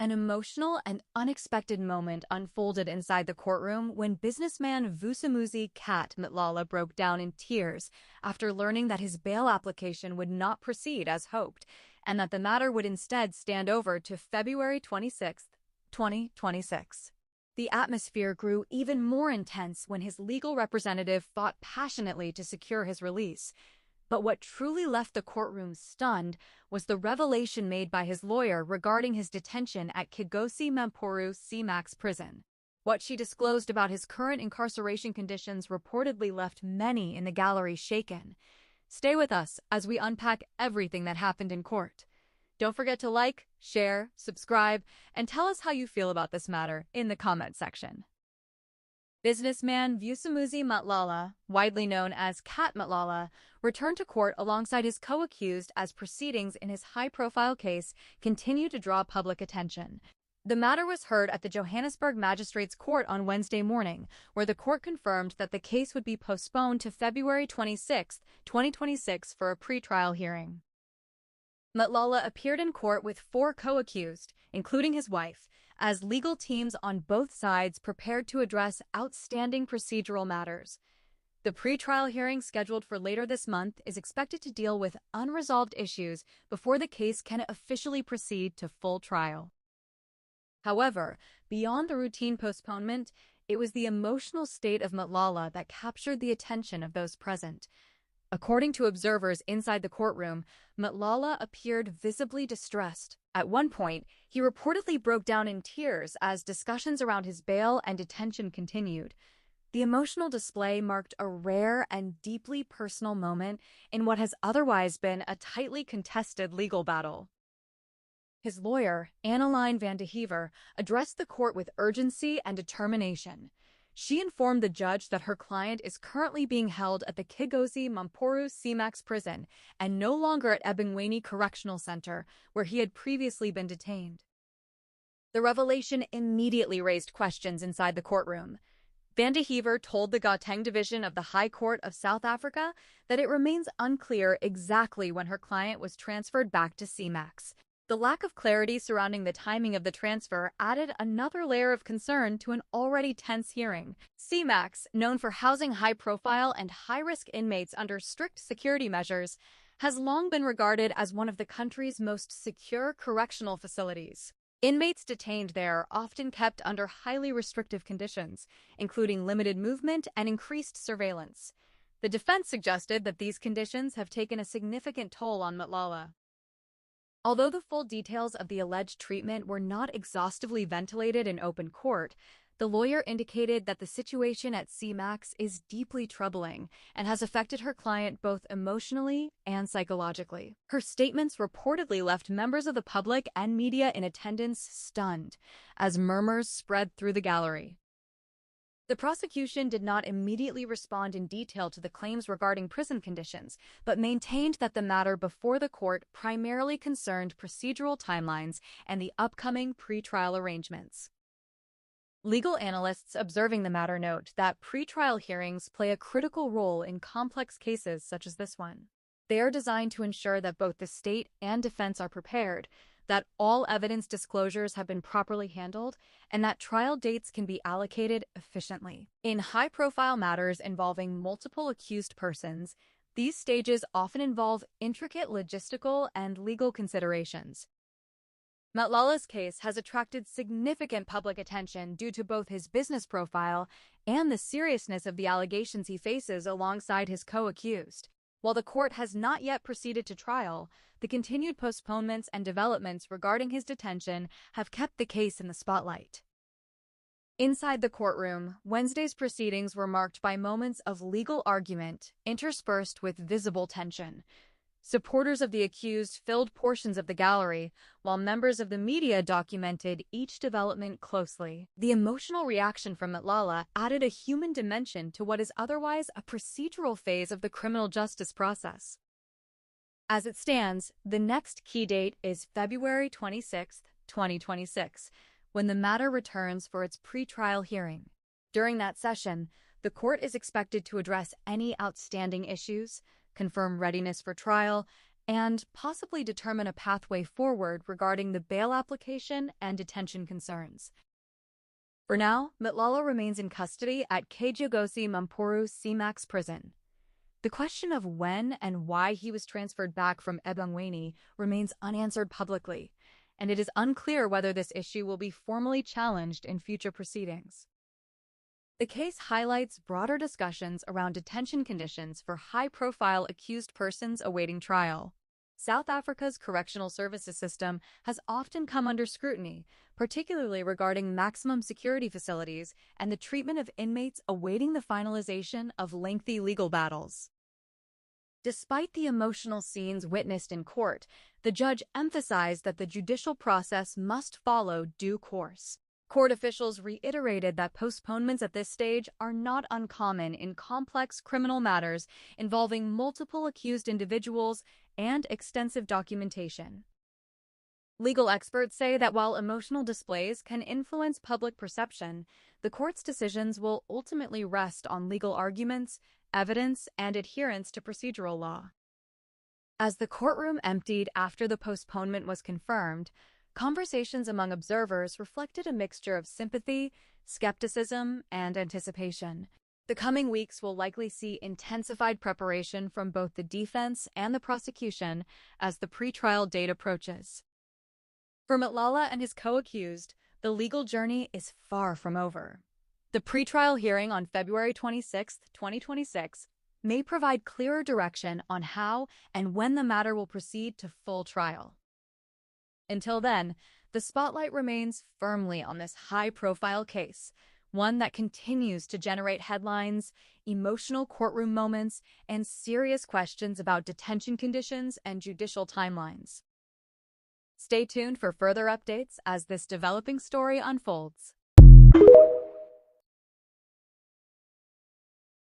An emotional and unexpected moment unfolded inside the courtroom when businessman Vusamuzi Kat Matlala broke down in tears after learning that his bail application would not proceed as hoped, and that the matter would instead stand over to February 26, 2026. The atmosphere grew even more intense when his legal representative fought passionately to secure his release. But what truly left the courtroom stunned was the revelation made by his lawyer regarding his detention at Kigosi Mampuru CMAX prison. What she disclosed about his current incarceration conditions reportedly left many in the gallery shaken. Stay with us as we unpack everything that happened in court. Don't forget to like, share, subscribe, and tell us how you feel about this matter in the comment section. Businessman Vusamuzi Matlala, widely known as Kat Matlala, returned to court alongside his co-accused as proceedings in his high-profile case continue to draw public attention. The matter was heard at the Johannesburg Magistrates Court on Wednesday morning, where the court confirmed that the case would be postponed to February 26, 2026 for a pretrial hearing. Matlala appeared in court with 4 co-accused, including his wife, as legal teams on both sides prepared to address outstanding procedural matters. The pretrial hearing scheduled for later this month is expected to deal with unresolved issues before the case can officially proceed to full trial. However, beyond the routine postponement, it was the emotional state of Matlala that captured the attention of those present. According to observers inside the courtroom, Matlala appeared visibly distressed. At one point, he reportedly broke down in tears as discussions around his bail and detention continued. The emotional display marked a rare and deeply personal moment in what has otherwise been a tightly contested legal battle. His lawyer, Anneline van de Heever, addressed the court with urgency and determination. She informed the judge that her client is currently being held at the Kigosi Mampuru CMAX prison and no longer at Ebungweni Correctional Center, where he had previously been detained. The revelation immediately raised questions inside the courtroom. Van de Heever told the Gauteng Division of the High Court of South Africa that it remains unclear exactly when her client was transferred back to CMAX. The lack of clarity surrounding the timing of the transfer added another layer of concern to an already tense hearing. CMAX, known for housing high-profile and high-risk inmates under strict security measures, has long been regarded as one of the country's most secure correctional facilities. Inmates detained there are often kept under highly restrictive conditions, including limited movement and increased surveillance. The defense suggested that these conditions have taken a significant toll on Matlala. Although the full details of the alleged treatment were not exhaustively ventilated in open court, the lawyer indicated that the situation at CMAX is deeply troubling and has affected her client both emotionally and psychologically. Her statements reportedly left members of the public and media in attendance stunned, as murmurs spread through the gallery. The prosecution did not immediately respond in detail to the claims regarding prison conditions, but maintained that the matter before the court primarily concerned procedural timelines and the upcoming pretrial arrangements. Legal analysts observing the matter note that pretrial hearings play a critical role in complex cases such as this one. They are designed to ensure that both the state and defense are prepared, that all evidence disclosures have been properly handled, and that trial dates can be allocated efficiently. In high-profile matters involving multiple accused persons, these stages often involve intricate logistical and legal considerations. Matlala's case has attracted significant public attention due to both his business profile and the seriousness of the allegations he faces alongside his co-accused. While the court has not yet proceeded to trial, the continued postponements and developments regarding his detention have kept the case in the spotlight. Inside the courtroom, Wednesday's proceedings were marked by moments of legal argument interspersed with visible tension. Supporters of the accused filled portions of the gallery, while members of the media documented each development closely. The emotional reaction from Matlala added a human dimension to what is otherwise a procedural phase of the criminal justice process. As it stands, the next key date is February 26, 2026, when the matter returns for its pretrial hearing. During that session, the court is expected to address any outstanding issues, confirm readiness for trial, and possibly determine a pathway forward regarding the bail application and detention concerns. For now, Matlala remains in custody at Kejiogosi Mampuru CMAX prison. The question of when and why he was transferred back from Ebongweni remains unanswered publicly, and it is unclear whether this issue will be formally challenged in future proceedings. The case highlights broader discussions around detention conditions for high-profile accused persons awaiting trial. South Africa's correctional services system has often come under scrutiny, particularly regarding maximum security facilities and the treatment of inmates awaiting the finalization of lengthy legal battles. Despite the emotional scenes witnessed in court, the judge emphasized that the judicial process must follow due course. Court officials reiterated that postponements at this stage are not uncommon in complex criminal matters involving multiple accused individuals and extensive documentation. Legal experts say that while emotional displays can influence public perception, the court's decisions will ultimately rest on legal arguments, evidence, and adherence to procedural law. As the courtroom emptied after the postponement was confirmed, conversations among observers reflected a mixture of sympathy, skepticism, and anticipation. The coming weeks will likely see intensified preparation from both the defense and the prosecution as the pretrial date approaches. For Matlala and his co-accused, the legal journey is far from over. The pretrial hearing on February 26, 2026, may provide clearer direction on how and when the matter will proceed to full trial. Until then, the spotlight remains firmly on this high-profile case, one that continues to generate headlines, emotional courtroom moments, and serious questions about detention conditions and judicial timelines. Stay tuned for further updates as this developing story unfolds.